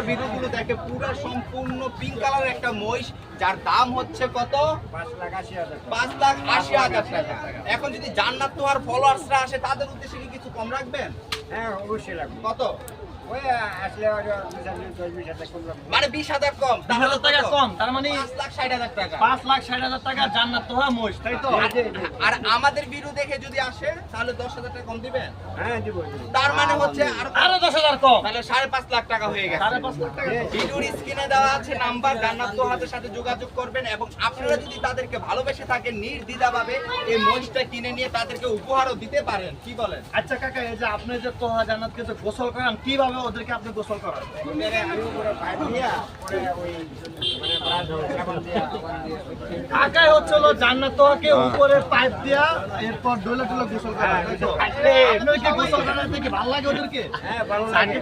ভিডিওগুলো দেখে পুরো সম্পূর্ণ পিঙ্ক কালারের একটা মহিষ, যার দাম হচ্ছে কত? 5,80,000 টাকা। এখন যদি জান্নাত তোহার ফলোয়ার্সরা আসে, তাদের উদ্দেশ্যে কি কিছু কম রাখবেন? হ্যাঁ অবশ্যই লাগবে। কত? ওই আসলে 10-20,000 কম লাগবে। মানে 20,000 কম, 20,000 টাকা কম, তার মানে 5,60,000 টাকা। 5,60,000 টাকা জান্নাত তোহা মহিষ, তাই তো? আর আমাদের ভিডিও দেখে যদি আসে তাহলে 10,000 টাকা কম দিবেন। হ্যাঁ দিব। তার মানে হচ্ছে আরো 10,000 কম, তাহলে 5.5 লাখ টাকা হয়ে গেছে। 5.5 লাখ টাকা। ভিডিওর স্ক্রিনে দেওয়া আছে নাম্বার, জান্নাত তোহাদের সাথে যোগাযোগ করবেন এবং আপনারা যদি তাদেরকে ভালোবেসে থাকেন নির্দ্বিধাভাবে এই মহিষটা কিনে নিয়ে তাদেরকে উপহারও দিতে পারেন। কি বলেন? আচ্ছা কাকা, এই যে আপনি যে তোহা জান্নাতকে যে গোসল করান, কিভাবে ওদেরকে আপনি গোসল করান? আমি পুরো পাইপ দিয়া পরে ওই মানে ব্রাশ সাবান দিয়া ঢাকায় হচ্ছে হলো জান্নাত তোহাকে উপরে পাইপ দিয়া এরপর ডলে ডলে গোসল করান, তাই তো? আপনার কি গোসল করাতে কি ভালো লাগে ওদেরকে? হ্যাঁ ভালো লাগে।